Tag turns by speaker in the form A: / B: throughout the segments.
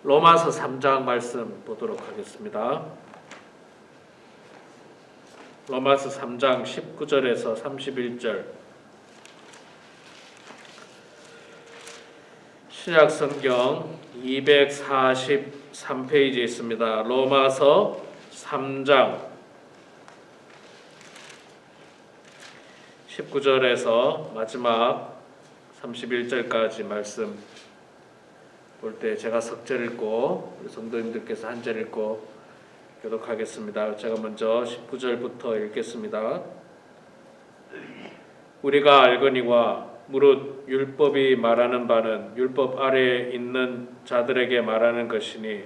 A: 로마서 3장 말씀 보도록 하겠습니다. 로마서 3장 19절에서 31절. 신약성경 243페이지에 있습니다. 로마서 3장 19절에서 마지막 31절까지 말씀 볼 때 제가 석절 읽고 우리 성도님들께서 한 절 읽고 교독하겠습니다. 제가 먼저 19절부터 읽겠습니다. 우리가 알거니와 무릇 율법이 말하는 바는 율법 아래에 있는 자들에게 말하는 것이니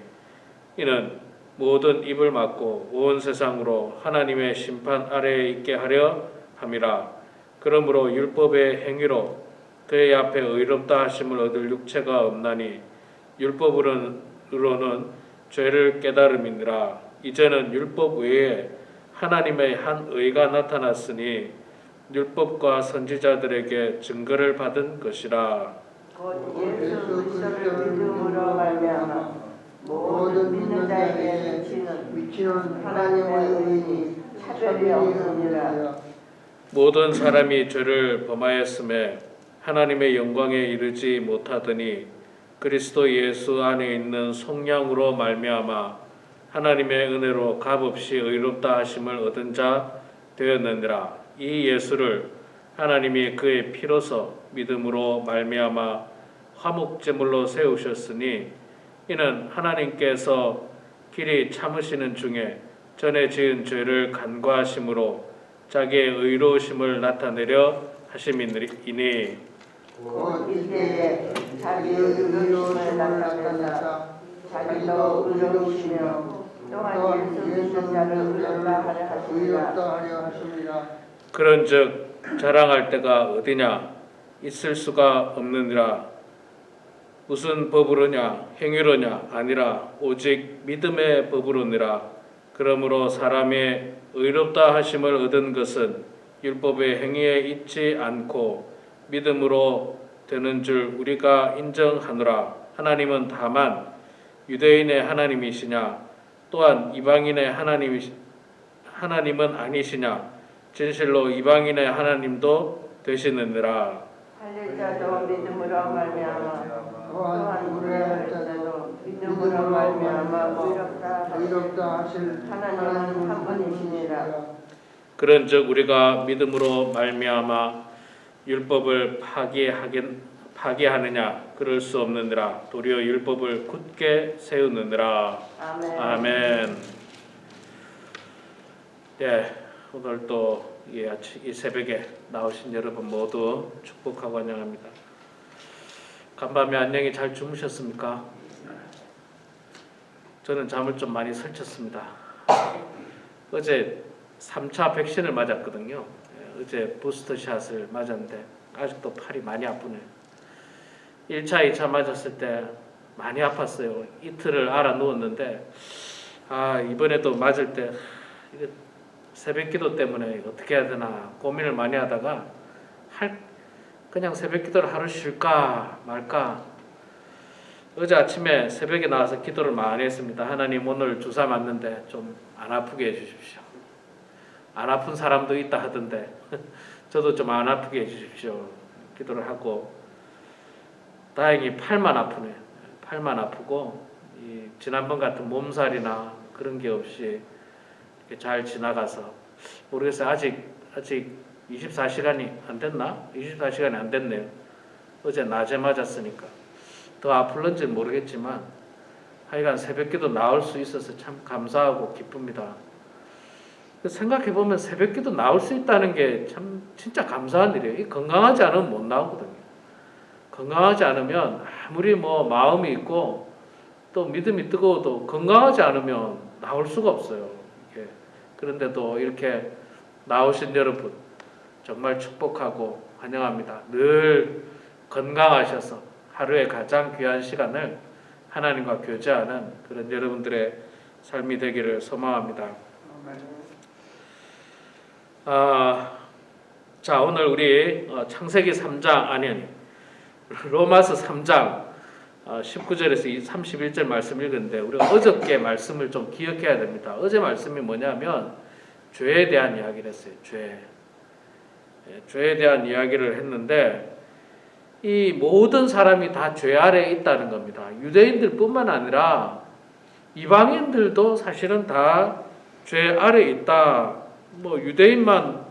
A: 이는 모든 입을 막고 온 세상으로 하나님의 심판 아래에 있게 하려 함이라. 그러므로 율법의 행위로 그의 앞에 의롭다 하심을 얻을 육체가 없나니 율법으로는 죄를 깨달음이니라. 이제는 율법 외에 하나님의 한 의가 나타났으니 율법과 선지자들에게 증거를 받은 것이라.
B: 곧 예수 그리스도를 믿음으로 말미암아 모든 믿는 자에게 미치는 하나님의 의인이 차별이 없느니라.
A: 모든 사람이 죄를 범하였음에 하나님의 영광에 이르지 못하더니 그리스도 예수 안에 있는 속량으로 말미암아 하나님의 은혜로 값없이 의롭다 하심을 얻은 자 되었느니라. 이 예수를 하나님이 그의 피로서 믿음으로 말미암아 화목제물로 세우셨으니 이는 하나님께서 길이 참으시는 중에 전에 지은 죄를 간과하심으로 자기의 의로우심을 나타내려 하심이니
B: 곧 이때에 자기의 의로우심을 나타내사 자기도 의로우시며 또한 예수 믿는 자를 의롭다 하려 하심이라.
A: 그런즉 자랑할 때가 어디냐 있을 수가 없느니라. 무슨 법으로냐 행위로냐 아니라 오직 믿음의 법으로니라. 그러므로 사람의 의롭다 하심을 얻은 것은 율법의 행위에 있지 않고 믿음으로 되는 줄 우리가 인정하노라. 하나님은 다만 유대인의 하나님이시냐 또한 이방인의 하나님은 아니시냐 진실로 이방인의 하나님도 되시느니라.
B: 살릴 자도 믿음으로 말미암아 또한 무례할 자도 믿음으로 말미암아 의롭다 하실 하나님은 한 분이시니라.
A: 그런즉 우리가 믿음으로 말미암아 율법을 파기하느냐 그럴 수 없느니라. 도리어 율법을 굳게 세우느니라. 아멘. 네, 오늘 또 이 새벽에 나오신 여러분 모두 축복하고 환영합니다. 간밤에 안녕히 잘 주무셨습니까? 저는 잠을 좀 많이 설쳤습니다. 어제 3차 백신을 맞았거든요. 어제 부스터샷을 맞았는데 아직도 팔이 많이 아프네요. 1차, 2차 맞았을 때 많이 아팠어요. 이틀을 알아 누웠는데 이번에도 맞을 때 새벽기도 때문에 어떻게 해야 되나 고민을 많이 하다가 그냥 새벽기도를 하루 쉴까 말까. 어제 아침에 새벽에 나와서 기도를 많이 했습니다. 하나님 오늘 주사 맞는데 좀 안 아프게 해주십시오. 안 아픈 사람도 있다 하던데 저도 좀 안 아프게 해주십시오. 기도를 하고 다행히 팔만 아프네요. 팔만 아프고 지난번 같은 몸살이나 그런 게 없이 이렇게 잘 지나가서 모르겠어요. 아직 24시간이 안 됐나? 24시간이 안 됐네요. 어제 낮에 맞았으니까 더 아플런지는 모르겠지만 하여간 새벽기도 나올 수 있어서 참 감사하고 기쁩니다. 생각해보면 새벽기도 나올 수 있다는 게 참 진짜 감사한 일이에요. 건강하지 않으면 못 나오거든요. 건강하지 않으면 아무리 마음이 있고 또 믿음이 뜨거워도 건강하지 않으면 나올 수가 없어요. 그런데도 이렇게 나오신 여러분 정말 축복하고 환영합니다. 늘 건강하셔서 하루의 가장 귀한 시간을 하나님과 교제하는 그런 여러분들의 삶이 되기를 소망합니다. 자, 오늘 우리 창세기 3장 로마서 3장 19절에서 31절 말씀 읽었는데 우리가 어저께 말씀을 좀 기억해야 됩니다. 어제 말씀이 뭐냐면 죄에 대한 이야기를 했어요. 죄에 대한 이야기를 했는데 이 모든 사람이 다 죄 아래에 있다는 겁니다. 유대인들뿐만 아니라 이방인들도 사실은 다 죄 아래에 있다. 뭐 유대인만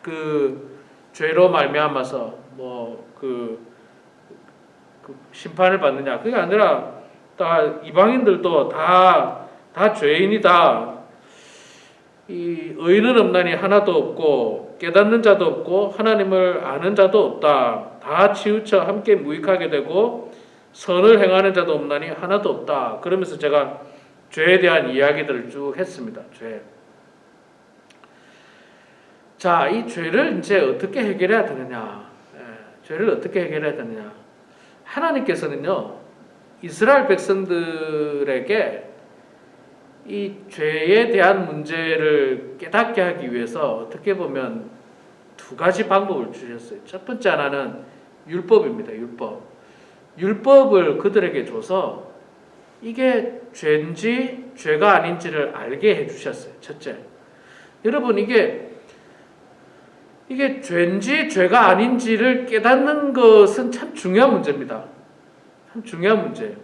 A: 그 죄로 말미암아서 그 심판을 받느냐? 그게 아니라 다 이방인들도 다 죄인이다. 이 의인은 없나니 하나도 없고 깨닫는 자도 없고 하나님을 아는 자도 없다. 다 치우쳐 함께 무익하게 되고 선을 행하는 자도 없나니 하나도 없다. 그러면서 제가 죄에 대한 이야기들을 쭉 했습니다. 죄. 자, 이 죄를 이제 어떻게 해결해야 되느냐? 죄를 어떻게 해결해야 되느냐? 하나님께서는요, 이스라엘 백성들에게 이 죄에 대한 문제를 깨닫게 하기 위해서 어떻게 보면 두 가지 방법을 주셨어요. 첫 번째 하나는 율법입니다. 율법을 그들에게 줘서 이게 죄인지 죄가 아닌지를 알게 해주셨어요. 첫째. 여러분 이게 죄인지 죄가 아닌지를 깨닫는 것은 참 중요한 문제입니다. 참 중요한 문제예요.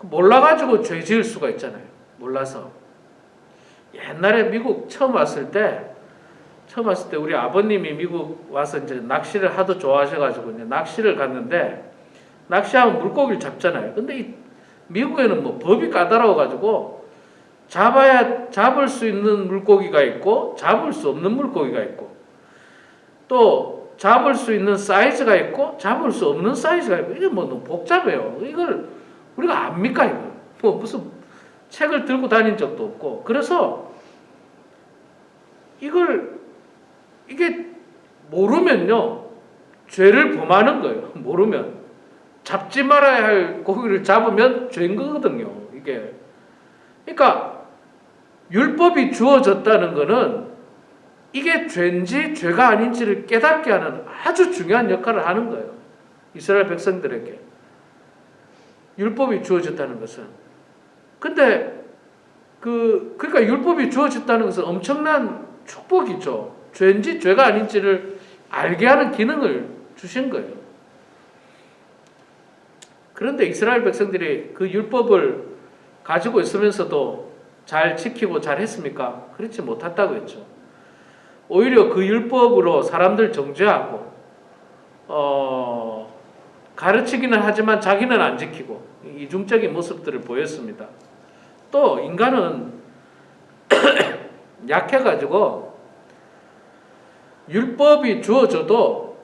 A: 몰라가지고 죄 지을 수가 있잖아요. 몰라서. 옛날에 미국 처음 왔을 때 우리 아버님이 미국 와서 이제 낚시를 하도 좋아하셔가지고 이제 낚시를 갔는데 낚시하면 물고기를 잡잖아요. 근데 이 미국에는 뭐 법이 까다로워가지고 잡을 수 있는 물고기가 있고 잡을 수 없는 물고기가 있고 또 잡을 수 있는 사이즈가 있고 잡을 수 없는 사이즈가 있고 이게 뭐 너무 복잡해요. 이걸 우리가 압니까 이거? 뭐 무슨 책을 들고 다닌 적도 없고 그래서 이게 모르면요 죄를 범하는 거예요. 모르면 잡지 말아야 할 고기를 잡으면 죄인 거거든요. 이게 그러니까 율법이 주어졌다는 거는 이게 죄인지 죄가 아닌지를 깨닫게 하는 아주 중요한 역할을 하는 거예요. 이스라엘 백성들에게 율법이 주어졌다는 것은. 근데 그러니까 율법이 주어졌다는 것은 엄청난 축복이죠. 죄인지 죄가 아닌지를 알게 하는 기능을 주신 거예요. 그런데 이스라엘 백성들이 그 율법을 가지고 있으면서도 잘 지키고 잘 했습니까? 그렇지 못했다고 했죠. 오히려 그 율법으로 사람들 정죄하고 가르치기는 하지만 자기는 안 지키고 이중적인 모습들을 보였습니다. 또 인간은 약해가지고 율법이 주어져도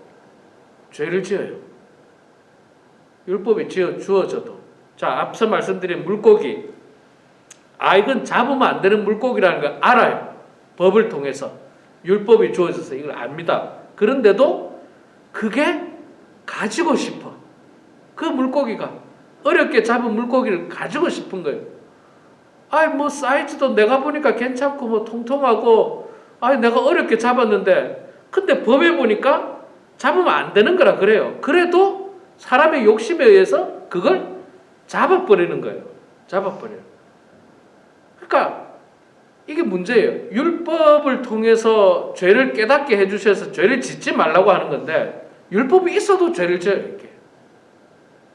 A: 죄를 지어요. 율법이 주어져도. 자, 앞서 말씀드린 물고기. 이건 잡으면 안 되는 물고기라는 걸 알아요. 법을 통해서. 율법이 주어져서 이걸 압니다. 그런데도 그게 가지고 싶어. 그 물고기가. 어렵게 잡은 물고기를 가지고 싶은 거예요. 뭐 사이즈도 내가 보니까 괜찮고 뭐 통통하고 내가 어렵게 잡았는데 근데 법에 보니까 잡으면 안 되는 거라 그래요. 그래도 사람의 욕심에 의해서 그걸 잡아버리는 거예요. 잡아버려요. 그러니까 이게 문제예요. 율법을 통해서 죄를 깨닫게 해주셔서 죄를 짓지 말라고 하는 건데 율법이 있어도 죄를 지어요. 이렇게.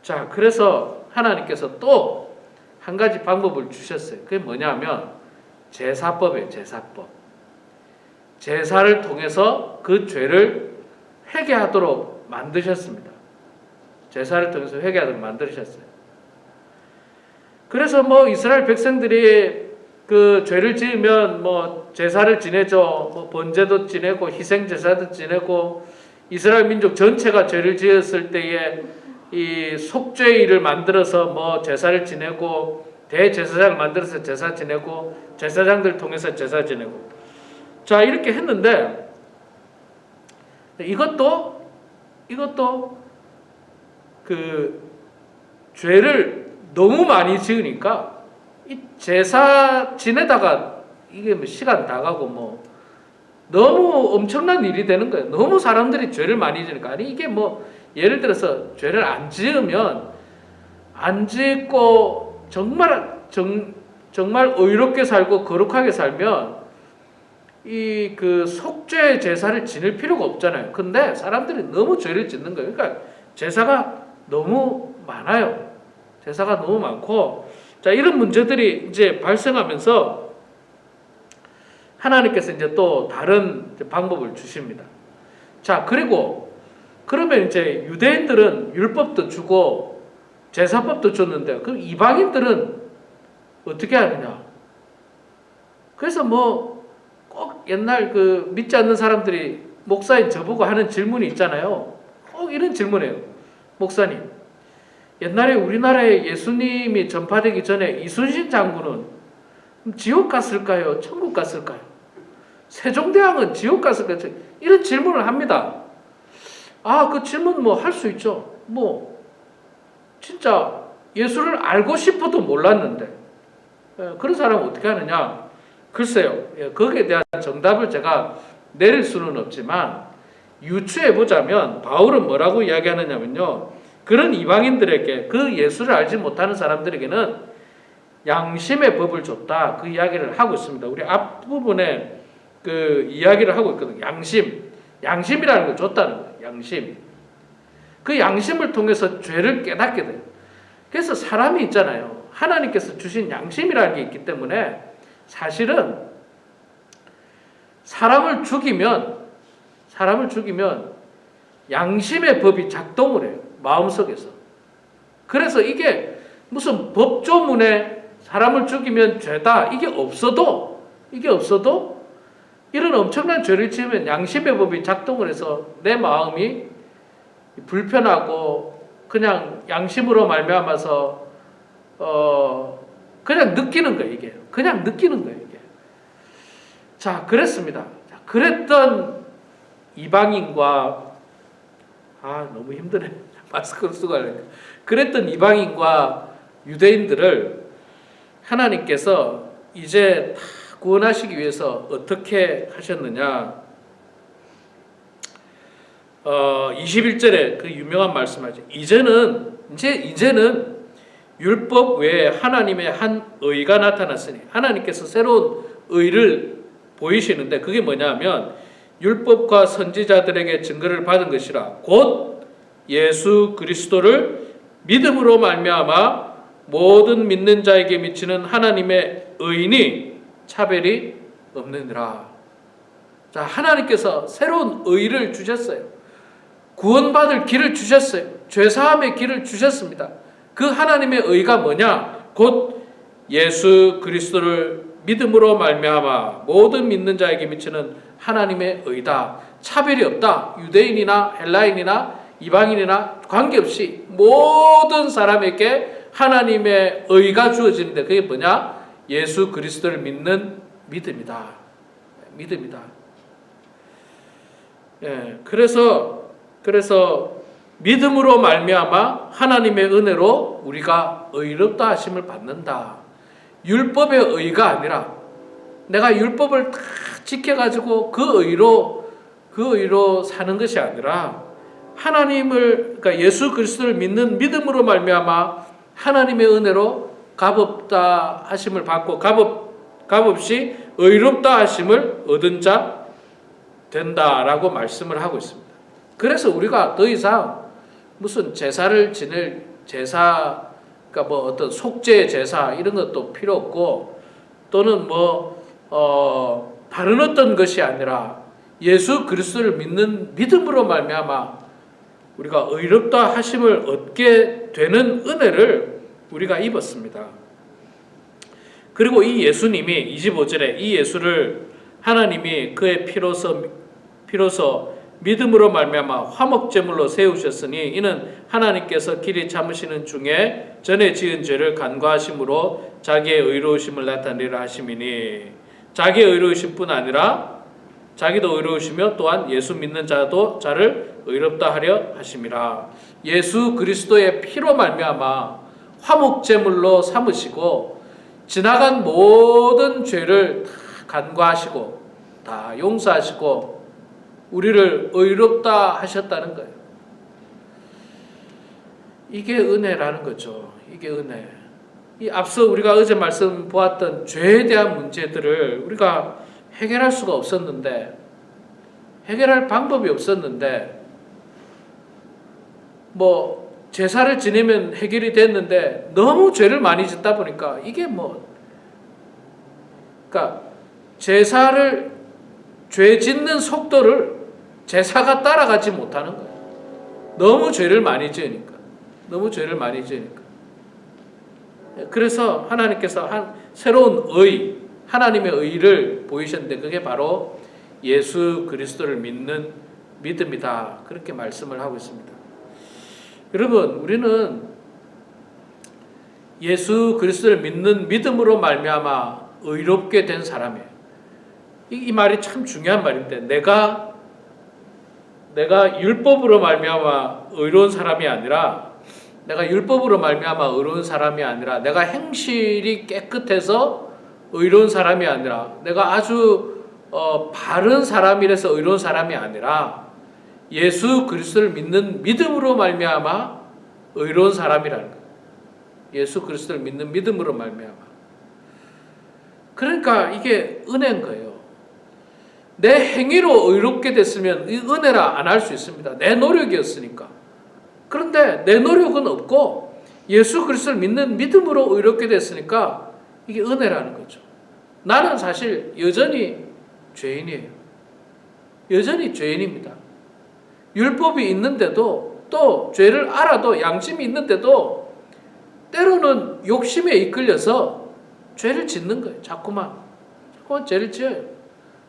A: 자, 그래서 하나님께서 또 한 가지 방법을 주셨어요. 그게 뭐냐면 제사법이에요. 제사법. 제사를 통해서 그 죄를 회개하도록 만드셨습니다. 제사를 통해서 회개하도록 만드셨어요. 그래서 뭐 이스라엘 백성들이 그 죄를 지으면 뭐 제사를 지내죠. 뭐 번제도 지내고 희생 제사도 지내고 이스라엘 민족 전체가 죄를 지었을 때에 이 속죄일을 만들어서 뭐 제사를 지내고 대제사장을 만들어서 제사 지내고 제사장들 통해서 제사 지내고 자 이렇게 했는데 이것도 그 죄를 너무 많이 지으니까 이 제사 지내다가 이게 뭐 시간 다 가고 뭐 너무 엄청난 일이 되는 거예요. 너무 사람들이 죄를 많이 지으니까 아니 이게 뭐 예를 들어서 죄를 안 지으면 안 짓고 정말 의롭게 살고 거룩하게 살면 이 그 속죄 제사를 지낼 필요가 없잖아요. 근데 사람들이 너무 죄를 짓는 거예요. 그러니까 제사가 너무 많아요. 제사가 너무 많고, 자, 이런 문제들이 이제 발생하면서 하나님께서 이제 또 다른 방법을 주십니다. 자, 그리고 그러면 이제 유대인들은 율법도 주고 제사법도 줬는데 그럼 이방인들은 어떻게 하느냐? 그래서 뭐 꼭 옛날 그 믿지 않는 사람들이 목사인 저보고 하는 질문이 있잖아요. 꼭 이런 질문이에요. 목사님, 옛날에 우리나라에 예수님이 전파되기 전에 이순신 장군은 지옥 갔을까요? 천국 갔을까요? 세종대왕은 지옥 갔을까요? 이런 질문을 합니다. 아, 그 질문 뭐 할 수 있죠. 뭐 진짜 예수를 알고 싶어도 몰랐는데 그런 사람은 어떻게 하느냐? 글쎄요. 거기에 대한 정답을 제가 내릴 수는 없지만 유추해 보자면 바울은 뭐라고 이야기하느냐면요. 그런 이방인들에게, 그 예수를 알지 못하는 사람들에게는 양심의 법을 줬다. 그 이야기를 하고 있습니다. 우리 앞부분에 그 이야기를 하고 있거든요. 양심이라는 걸 줬다는 거예요. 양심. 그 양심을 통해서 죄를 깨닫게 돼요. 그래서 사람이 있잖아요. 하나님께서 주신 양심이라는 게 있기 때문에 사실은 사람을 죽이면 양심의 법이 작동을 해요. 마음속에서. 그래서 이게 무슨 법조문에 사람을 죽이면 죄다 이게 없어도 이런 엄청난 죄를 지으면 양심의 법이 작동을 해서 내 마음이 불편하고 그냥 양심으로 말미암아서 그냥 느끼는 거예요. 이게 그냥 느끼는 거예요. 이게. 자, 그랬습니다. 그랬던 이방인과 너무 힘드네. 마스크를 쓰고 하려니까. 그랬던 이방인과 유대인들을 하나님께서 이제 다 구원하시기 위해서 어떻게 하셨느냐? 21절에 그 유명한 말씀하죠. 이제는 율법 외에 하나님의 한 의가 나타났으니, 하나님께서 새로운 의를 보이시는데 그게 뭐냐면 율법과 선지자들에게 증거를 받은 것이라 곧 예수 그리스도를 믿음으로 말미암아 모든 믿는 자에게 미치는 하나님의 의니 차별이 없느니라. 자, 하나님께서 새로운 의를 주셨어요. 구원받을 길을 주셨어요. 죄사함의 길을 주셨습니다. 그 하나님의 의가 뭐냐? 곧 예수 그리스도를 믿음으로 말미암아 모든 믿는 자에게 미치는 하나님의 의다. 차별이 없다. 유대인이나 헬라인이나 이방인이나 관계없이 모든 사람에게 하나님의 의가 주어지는데 그게 뭐냐? 예수 그리스도를 믿는 믿음이다. 믿음이다. 예, 그래서 믿음으로 말미암아 하나님의 은혜로 우리가 의롭다 하심을 받는다. 율법의 의가 아니라 내가 율법을 다 지켜가지고 그 의로 사는 것이 아니라 그러니까 예수 그리스도를 믿는 믿음으로 말미암아 하나님의 은혜로 값없다 하심을 받고 값없이 의롭다 하심을 얻은 자 된다라고 말씀을 하고 있습니다. 그래서 우리가 더 이상 무슨 제사를 지낼 그러니까 뭐 어떤 속죄 제사 이런 것도 필요 없고 또는 다른 어떤 것이 아니라 예수 그리스도를 믿는 믿음으로 말미암아 우리가 의롭다 하심을 얻게 되는 은혜를 우리가 입었습니다. 그리고 이 예수님이 25절에 이 예수를 하나님이 그의 피로서 믿음으로 말미암아 화목제물로 세우셨으니 이는 하나님께서 길이 참으시는 중에 전에 지은 죄를 간과하심으로 자기의 의로우심을 나타내려 하심이니 자기의 의로우심뿐 아니라 자기도 의로우시며 또한 예수 믿는 자를 의롭다 하려 하심이라. 예수 그리스도의 피로 말미암아 화목제물로 삼으시고 지나간 모든 죄를 다 간과하시고 다 용서하시고 우리를 의롭다 하셨다는 거예요. 이게 은혜라는 거죠. 이게 은혜. 이 앞서 우리가 어제 말씀 보았던 죄에 대한 문제들을 우리가 해결할 수가 없었는데, 해결할 방법이 없었는데, 뭐 제사를 지내면 해결이 됐는데 너무 죄를 많이 짓다 보니까 이게 그러니까 제사를 죄 짓는 속도를 제사가 따라가지 못하는 거예요. 너무 죄를 많이 지으니까. 너무 죄를 많이 지으니까. 그래서 하나님께서 한 새로운 의, 하나님의 의를 보이셨는데 그게 바로 예수 그리스도를 믿는 믿음이다. 그렇게 말씀을 하고 있습니다. 여러분, 우리는 예수 그리스도를 믿는 믿음으로 말미암아 의롭게 된 사람이에요. 이 말이 참 중요한 말인데, 내가 율법으로 말미암아 의로운 사람이 아니라, 내가 율법으로 말미암아 의로운 사람이 아니라, 내가 행실이 깨끗해서 의로운 사람이 아니라, 내가 아주 바른 사람이라서 의로운 사람이 아니라, 예수 그리스도를 믿는 믿음으로 말미암아 의로운 사람이라는 거예요. 예수 그리스도를 믿는 믿음으로 말미암아. 그러니까 이게 은혜인 거예요. 내 행위로 의롭게 됐으면 이 은혜라 안 할 수 있습니다. 내 노력이었으니까. 그런데 내 노력은 없고 예수 그리스도를 믿는 믿음으로 의롭게 됐으니까 이게 은혜라는 거죠. 나는 사실 여전히 죄인이에요. 여전히 죄인입니다. 율법이 있는데도, 또 죄를 알아도, 양심이 있는데도 때로는 욕심에 이끌려서 죄를 짓는 거예요. 자꾸만 죄를 지어요.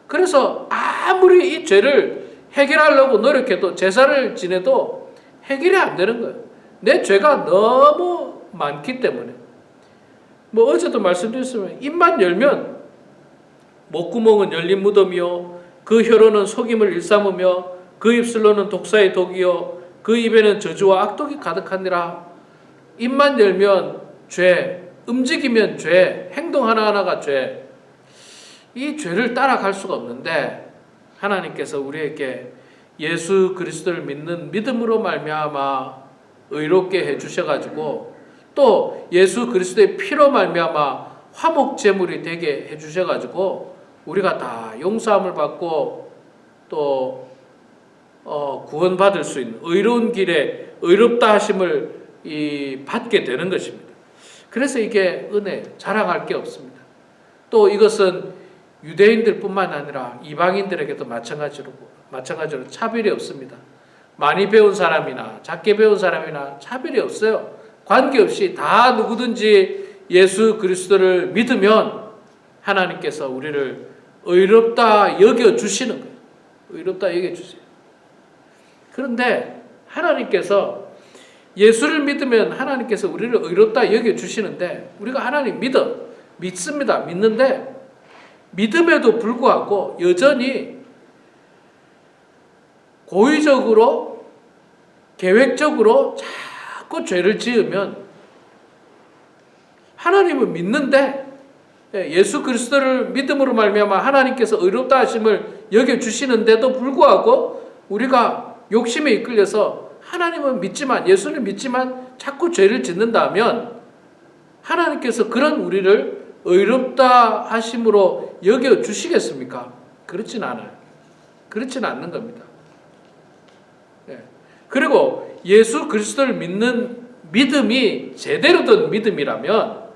A: 그래서 아무리 이 죄를 해결하려고 노력해도, 제사를 지내도 해결이 안 되는 거예요. 내 죄가 너무 많기 때문에. 어제도 말씀드렸지만, 입만 열면 목구멍은 열린 무덤이요, 그 혀로는 속임을 일삼으며 그 입술로는 독사의 독이요, 그 입에는 저주와 악독이 가득하니라. 입만 열면 죄, 움직이면 죄, 행동 하나하나가 죄. 이 죄를 따라갈 수가 없는데 하나님께서 우리에게 예수 그리스도를 믿는 믿음으로 말미암아 의롭게 해주셔가지고, 또 예수 그리스도의 피로 말미암아 화목제물이 되게 해주셔가지고 우리가 다 용서함을 받고 또 구원받을 수 있는 의로운 길에 의롭다 하심을 받게 되는 것입니다. 그래서 이게 은혜, 자랑할 게 없습니다. 또 이것은 유대인들뿐만 아니라 이방인들에게도 마찬가지로 차별이 없습니다. 많이 배운 사람이나 작게 배운 사람이나 차별이 없어요. 관계없이 다 누구든지 예수 그리스도를 믿으면 하나님께서 우리를 의롭다 여겨주시는 거예요. 의롭다 여겨주세요. 그런데 하나님께서 예수를 믿으면 하나님께서 우리를 의롭다 여겨주시는데, 우리가 하나님 믿습니다. 믿는데 믿음에도 불구하고 여전히 고의적으로 계획적으로 자꾸 죄를 지으면, 하나님은 믿는데 예수 그리스도를 믿음으로 말미암아 하나님께서 의롭다 하심을 여겨주시는데도 불구하고 우리가 욕심에 이끌려서 하나님은 믿지만, 예수는 믿지만 자꾸 죄를 짓는다면 하나님께서 그런 우리를 의롭다 하심으로 여겨주시겠습니까? 그렇진 않아요. 그렇진 않는 겁니다. 그리고 예수 그리스도를 믿는 믿음이 제대로 된 믿음이라면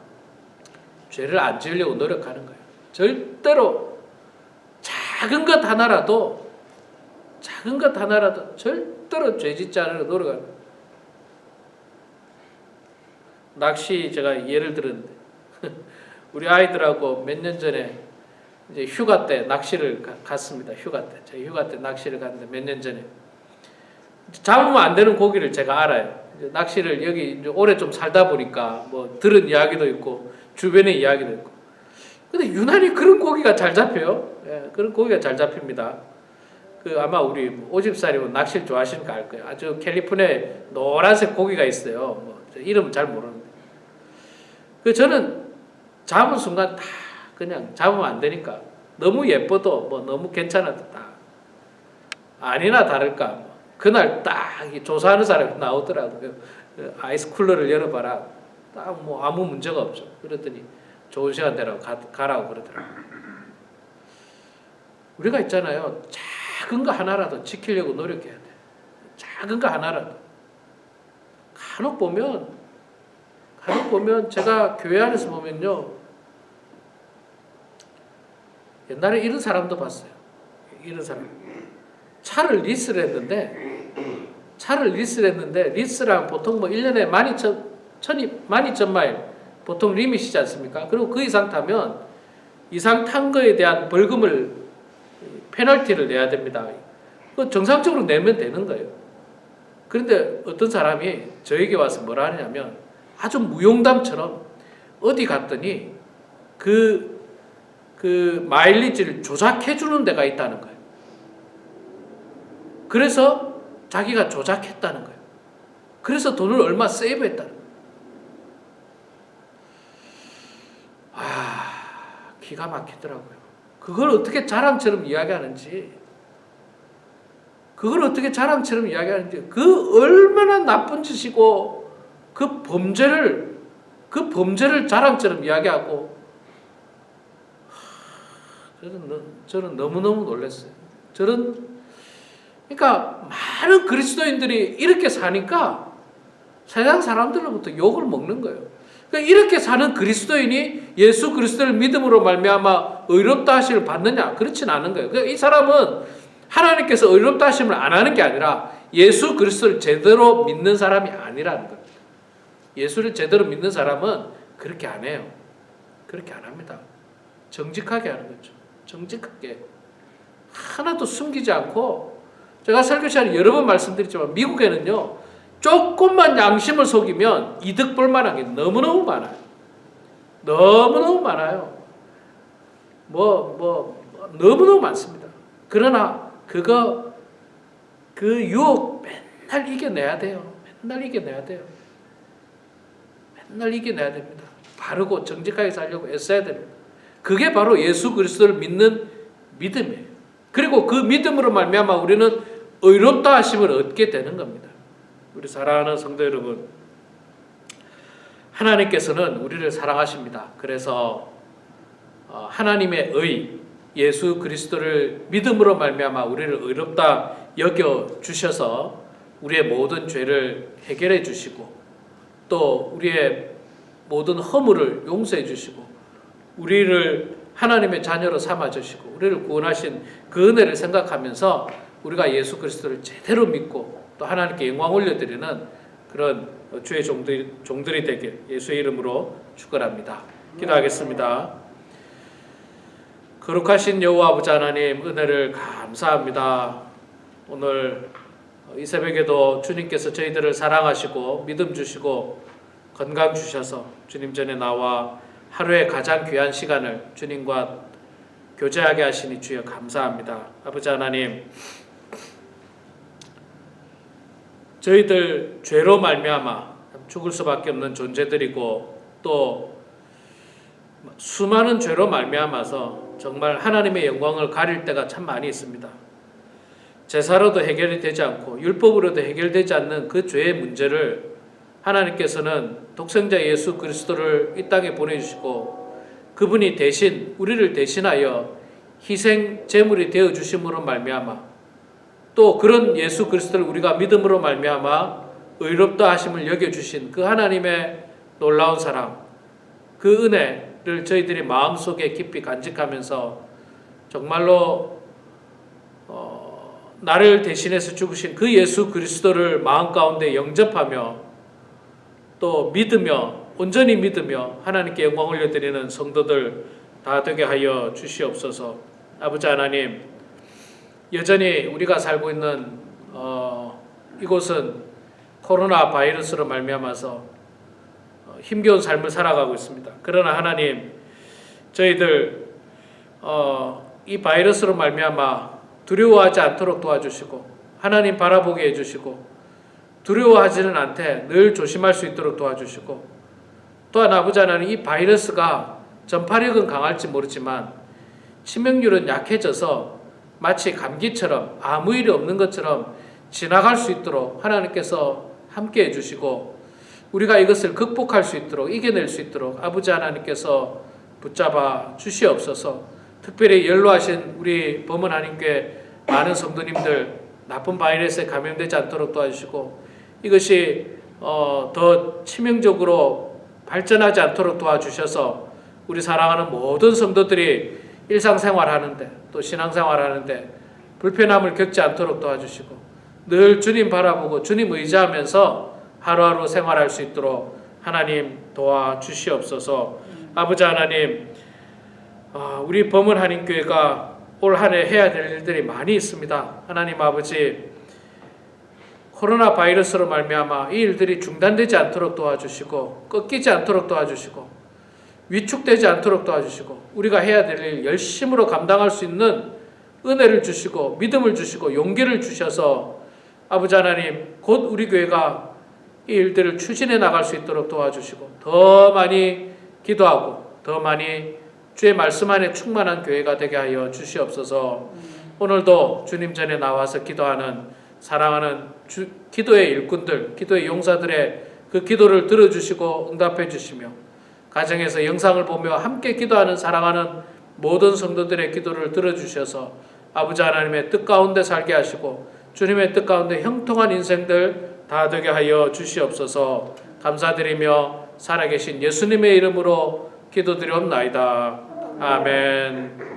A: 죄를 안 지으려고 노력하는 거예요. 절대로 작은 것 하나라도 절대로 죄 짓지 않으려고 노력하는 거예요. 낚시 제가 예를 들었는데 우리 아이들하고 몇 년 전에 이제 휴가 때 낚시를 갔습니다. 제가 휴가 때 낚시를 갔는데 몇 년 전에 잡으면 안 되는 고기를 제가 알아요. 낚시를 여기 이제 오래 좀 살다 보니까 들은 이야기도 있고 주변의 이야기도 있고. 근데 유난히 그런 고기가 잘 잡혀요. 그런 고기가 잘 잡힙니다. 아마 우리 오집살이면 낚시를 좋아하시니까 알 거예요. 아주 캘리포니아에 노란색 고기가 있어요. 이름은 잘 모르는데. 저는 잡은 순간 다 그냥 잡으면 안 되니까, 너무 예뻐도 너무 괜찮아도 다 아니나 다를까 그날 딱 조사하는 사람이 나오더라고요. 아이스 쿨러를 열어봐라. 딱 뭐 아무 문제가 없죠. 그랬더니 좋은 시간 되라고 가라고 그러더라고요. 우리가 있잖아요. 작은 거 하나라도 지키려고 노력해야 돼. 작은 거 하나라도. 간혹 보면 제가 교회 안에서 보면요. 옛날에 이런 사람도 봤어요. 이런 사람. 차를 리스를 했는데 리스랑 보통 뭐 1년에 12,000마일 보통 리밋이지 않습니까? 그리고 그 이상 타면 이상 탄 거에 대한 벌금을 페널티를 내야 됩니다. 그 정상적으로 내면 되는 거예요. 그런데 어떤 사람이 저에게 와서 뭐라 하냐면 아주 무용담처럼 어디 갔더니 그 마일리지를 조작해 주는 데가 있다는 거예요. 그래서 자기가 조작했다는 거예요. 그래서 돈을 얼마 세이브했다는 거예요. 기가 막히더라고요. 그걸 어떻게 자랑처럼 이야기하는지, 그 얼마나 나쁜 짓이고 그 범죄를 자랑처럼 이야기하고, 저는 너무너무 놀랐어요. 그러니까 많은 그리스도인들이 이렇게 사니까 세상 사람들로부터 욕을 먹는 거예요. 그러니까 이렇게 사는 그리스도인이 예수 그리스도를 믿음으로 말미암아 의롭다 하심을 받느냐? 그렇진 않은 거예요. 그러니까 이 사람은 하나님께서 의롭다 하심을 안 하는 게 아니라 예수 그리스도를 제대로 믿는 사람이 아니라는 겁니다. 예수를 제대로 믿는 사람은 그렇게 안 해요. 그렇게 안 합니다. 정직하게 하는 거죠. 정직하게. 하나도 숨기지 않고, 제가 설교 시간에 여러 번 말씀드렸지만 미국에는요, 조금만 양심을 속이면 이득 볼 만한 게 너무너무 많아요. 너무너무 많아요. 너무너무 많습니다. 그러나 그 유혹 맨날 이겨내야 돼요. 맨날 이겨내야 됩니다. 바르고 정직하게 살려고 애써야 됩니다. 그게 바로 예수 그리스도를 믿는 믿음이에요. 그리고 그 믿음으로 말미암아 우리는 의롭다 하심을 얻게 되는 겁니다. 우리 사랑하는 성도 여러분, 하나님께서는 우리를 사랑하십니다. 그래서 하나님의 의, 예수 그리스도를 믿음으로 말미암아 우리를 의롭다 여겨 주셔서 우리의 모든 죄를 해결해 주시고, 또 우리의 모든 허물을 용서해 주시고, 우리를 하나님의 자녀로 삼아 주시고 우리를 구원하신 그 은혜를 생각하면서 우리가 예수 그리스도를 제대로 믿고 또 하나님께 영광 올려드리는 그런 주의 종들이 되길 예수의 이름으로 축원합니다. 기도하겠습니다. 거룩하신 여호와 아버지 하나님, 은혜를 감사합니다. 오늘 이 새벽에도 주님께서 저희들을 사랑하시고 믿음 주시고 건강 주셔서 주님 전에 나와 하루의 가장 귀한 시간을 주님과 교제하게 하시니 주여 감사합니다. 아버지 하나님, 저희들 죄로 말미암아 죽을 수밖에 없는 존재들이고 또 수많은 죄로 말미암아서 정말 하나님의 영광을 가릴 때가 참 많이 있습니다. 제사로도 해결이 되지 않고 율법으로도 해결되지 않는 그 죄의 문제를 하나님께서는 독생자 예수 그리스도를 이 땅에 보내주시고 그분이 대신 우리를 대신하여 희생 제물이 되어 주심으로 말미암아 또 그런 예수 그리스도를 우리가 믿음으로 말미암아 의롭다 하심을 여겨주신 그 하나님의 놀라운 사랑, 그 은혜를 저희들이 마음속에 깊이 간직하면서 정말로 나를 대신해서 죽으신 그 예수 그리스도를 마음 가운데 영접하며 또 믿으며 온전히 믿으며 하나님께 영광 올려드리는 성도들 다 되게 하여 주시옵소서. 아버지 하나님, 여전히 우리가 살고 있는 이곳은 코로나 바이러스로 말미암아서 힘겨운 삶을 살아가고 있습니다. 그러나 하나님, 저희들 이 바이러스로 말미암아 두려워하지 않도록 도와주시고 하나님 바라보게 해주시고 두려워하지는 않되 늘 조심할 수 있도록 도와주시고 또한 아버지 하나님, 이 바이러스가 전파력은 강할지 모르지만 치명률은 약해져서 마치 감기처럼 아무 일이 없는 것처럼 지나갈 수 있도록 하나님께서 함께 해주시고 우리가 이것을 극복할 수 있도록 이겨낼 수 있도록 아버지 하나님께서 붙잡아 주시옵소서. 특별히 연로하신 우리 범은 하나님께 많은 성도님들 나쁜 바이러스에 감염되지 않도록 도와주시고 이것이 더 치명적으로 발전하지 않도록 도와주셔서 우리 사랑하는 모든 성도들이 일상생활하는데 또 신앙생활하는데 불편함을 겪지 않도록 도와주시고 늘 주님 바라보고 주님 의지하면서 하루하루 생활할 수 있도록 하나님 도와주시옵소서. 아버지 하나님, 우리 범은 한인교회가 올 한 해 해야 될 일들이 많이 있습니다. 하나님 아버지, 코로나 바이러스로 말미암아 이 일들이 중단되지 않도록 도와주시고 꺾이지 않도록 도와주시고 위축되지 않도록 도와주시고 우리가 해야 될 일 열심으로 감당할 수 있는 은혜를 주시고 믿음을 주시고 용기를 주셔서 아버지 하나님 곧 우리 교회가 이 일들을 추진해 나갈 수 있도록 도와주시고 더 많이 기도하고 더 많이 주의 말씀 안에 충만한 교회가 되게 하여 주시옵소서. 오늘도 주님 전에 나와서 기도하는 사랑하는 기도의 일꾼들, 기도의 용사들의 그 기도를 들어주시고 응답해 주시며 가정에서 영상을 보며 함께 기도하는 사랑하는 모든 성도들의 기도를 들어주셔서 아버지 하나님의 뜻 가운데 살게 하시고 주님의 뜻 가운데 형통한 인생들 다 되게 하여 주시옵소서. 감사드리며 살아계신 예수님의 이름으로 기도드리옵나이다. 아멘.